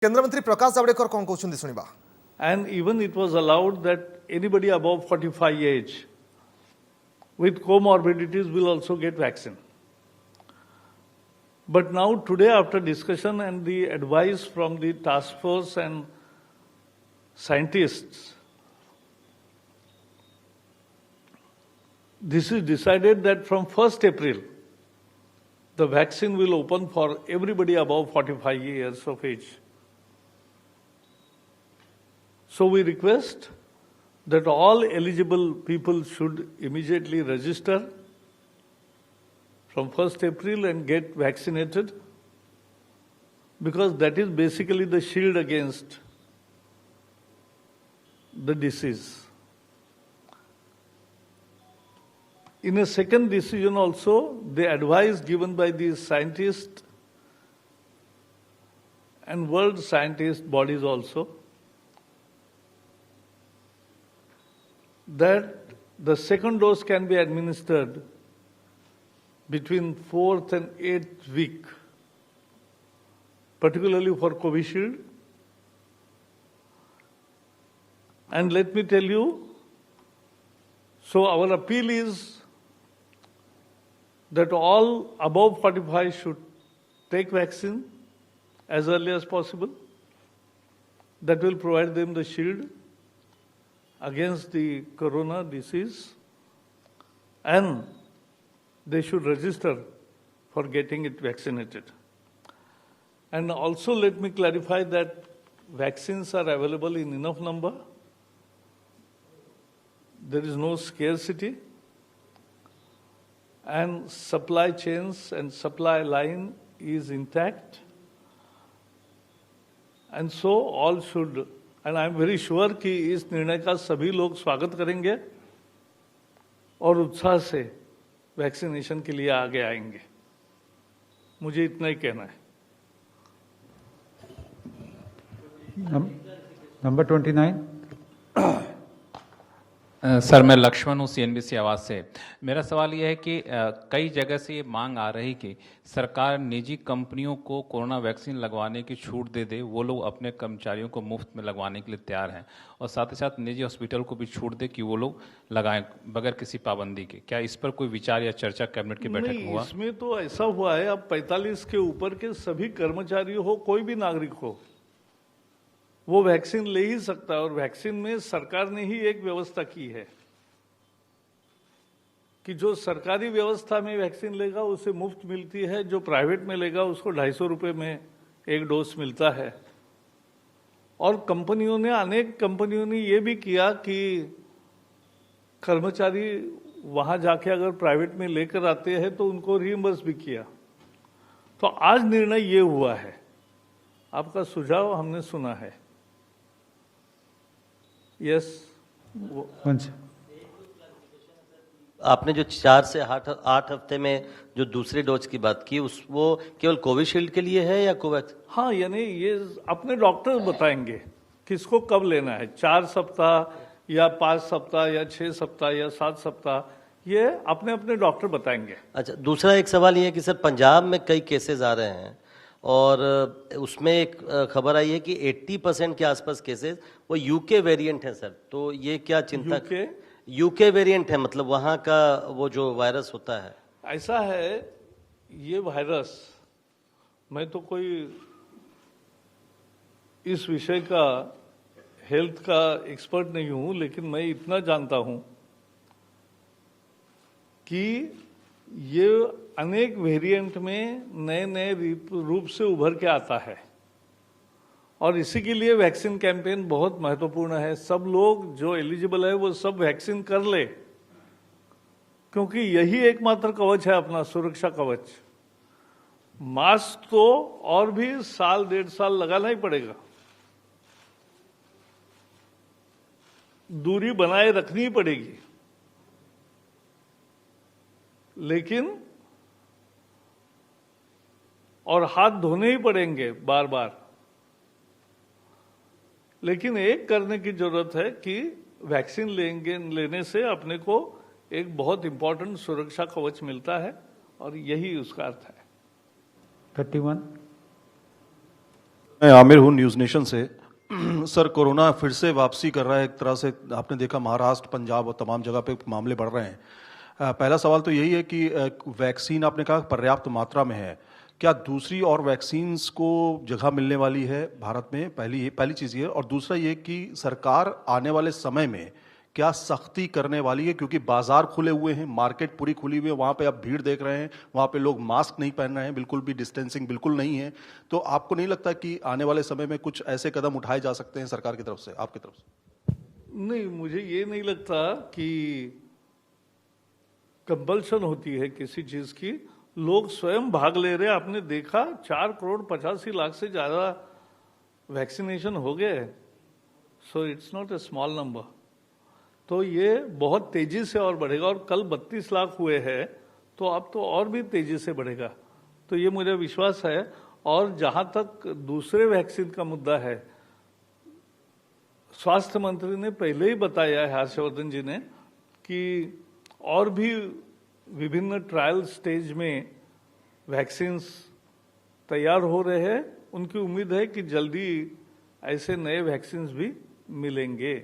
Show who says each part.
Speaker 1: केंद्र मंत्री प्रकाश जावड़ेकर कौन कहते सुनिबा।
Speaker 2: And even it was allowed that anybody above 45 age with comorbidities will also get vaccine. But now today, after discussion and the advice from the task force and scientists, this is decided that from 1st April, the vaccine will open for everybody above 45 years of age. So we request that all eligible people should immediately register from 1st April and get vaccinated, because that is basically the shield against the disease. In a second decision also, the advice given by the scientists and world scientist bodies also, that the second dose can be administered between 4th and 8th week, particularly for Covishield. And let me tell you, so our appeal is that all above 45 should take vaccine as early as possible. That will provide them the shield against the corona disease, and they should register for getting it vaccinated. And also let me clarify that vaccines are available in enough number. There is no scarcity, and supply chains and supply line is intact. And so all should, and I am very sure कि इस निर्णय का सभी लोग स्वागत करेंगे और उत्साह से वैक्सीनेशन के लिए आगे आएंगे। मुझे इतना ही कहना है।
Speaker 3: नंबर 29।
Speaker 4: सर, मैं लक्ष्मण हूँ CNBC आवाज़ से। मेरा सवाल यह है कि कई जगह से ये मांग आ रही कि सरकार निजी कंपनियों को कोरोना वैक्सीन लगवाने की छूट दे, वो लोग अपने कर्मचारियों को मुफ्त में लगवाने के लिए तैयार हैं, और साथ ही साथ निजी हॉस्पिटल को भी छूट दे कि वो लोग लगाएं बगैर किसी पाबंदी के। क्या इस पर कोई विचार या चर्चा कैबिनेट की बैठक में हुआ?
Speaker 2: इसमें तो ऐसा हुआ है, अब 45 के ऊपर के सभी कर्मचारी हो, कोई भी नागरिक हो, वो वैक्सीन ले ही सकता है। और वैक्सीन में सरकार ने ही एक व्यवस्था की है कि जो सरकारी व्यवस्था में वैक्सीन लेगा उसे मुफ्त मिलती है, जो प्राइवेट में लेगा उसको 250 रुपये में एक डोज मिलता है। और कंपनियों ने, अनेक कंपनियों ने ये भी किया कि कर्मचारी वहां जाके अगर प्राइवेट में लेकर आते हैं तो उनको रिइंबर्स भी किया। तो आज निर्णय ये हुआ है, आपका सुझाव हमने सुना है। यस,
Speaker 5: आपने जो 4 से 8 हफ्ते में जो दूसरे डोज की बात की, वो केवल कोविशील्ड के लिए है या कोवैक्स?
Speaker 2: हाँ, यानी ये अपने डॉक्टर बताएंगे किसको कब लेना है, 4 सप्ताह या 5 सप्ताह या 6 सप्ताह या 7 सप्ताह, ये अपने अपने डॉक्टर बताएंगे।
Speaker 5: अच्छा, दूसरा एक सवाल ये है कि सर, पंजाब में कई केसेस आ रहे हैं और उसमें एक खबर आई है कि 80% के आसपास केसेस वो यूके वेरिएंट है सर, तो ये क्या चिंता? यूके वेरिएंट है, मतलब वहाँ का वो जो वायरस होता है।
Speaker 2: ऐसा है, ये वायरस, मैं तो कोई इस विषय का हेल्थ का एक्सपर्ट नहीं हूं, लेकिन मैं इतना जानता हूं कि ये अनेक वेरिएंट में नए नए रूप से उभर के आता है, और इसी के लिए वैक्सीन कैंपेन बहुत महत्वपूर्ण है। सब लोग जो एलिजिबल है वो सब वैक्सीन कर ले, क्योंकि यही एकमात्र कवच है अपना, सुरक्षा कवच। मास्क तो और भी 1.5 साल लगाना ही पड़ेगा, दूरी बनाए रखनी ही पड़ेगी, लेकिन और हाथ धोने ही पड़ेंगे बार बार। लेकिन एक करने की जरूरत है कि वैक्सीन लेने से अपने को एक बहुत इंपॉर्टेंट सुरक्षा कवच मिलता है, और यही उसका अर्थ है।
Speaker 3: 31। मैं आमिर हूँ न्यूज़ नेशन से। सर, कोरोना फिर से वापसी कर रहा है एक तरह से। आपने देखा महाराष्ट्र, पंजाब और तमाम जगह पे मामले बढ़ रहे हैं। पहला सवाल तो यही है कि वैक्सीन आपने कहा पर्याप्त मात्रा में है, क्या दूसरी और वैक्सीन्स को जगह मिलने वाली है भारत में? पहली चीज़ ये है। और दूसरा ये कि सरकार आने वाले समय में क्या सख्ती करने वाली है, क्योंकि बाजार खुले हुए हैं, मार्केट पूरी खुली हुई है, वहाँ पे आप भीड़ देख रहे हैं, वहाँ पे लोग मास्क नहीं पहन रहे हैं, बिल्कुल भी डिस्टेंसिंग बिल्कुल नहीं है। तो आपको नहीं लगता कि आने वाले समय में कुछ ऐसे कदम उठाए जा सकते हैं सरकार की तरफ से, आपकी तरफ से?
Speaker 2: नहीं, मुझे ये नहीं लगता कि कंपल्शन होती है किसी चीज की। लोग स्वयं भाग ले रहे हैं। आपने देखा 4,85,00,000 से ज्यादा वैक्सीनेशन हो गए। So it's not a small number. तो ये बहुत तेजी से और बढ़ेगा, और कल 32 लाख हुए हैं, तो अब तो और भी तेजी से बढ़ेगा। तो ये मुझे विश्वास है। और जहां तक दूसरे वैक्सीन का मुद्दा है, स्वास्थ्य मंत्री ने पहले ही बताया है, हर्षवर्धन जी ने, कि और भी विभिन्न ट्रायल स्टेज में वैक्सीन्स तैयार हो रहे हैं। उनकी उम्मीद है कि जल्दी ऐसे नए वैक्सीन्स भी मिलेंगे।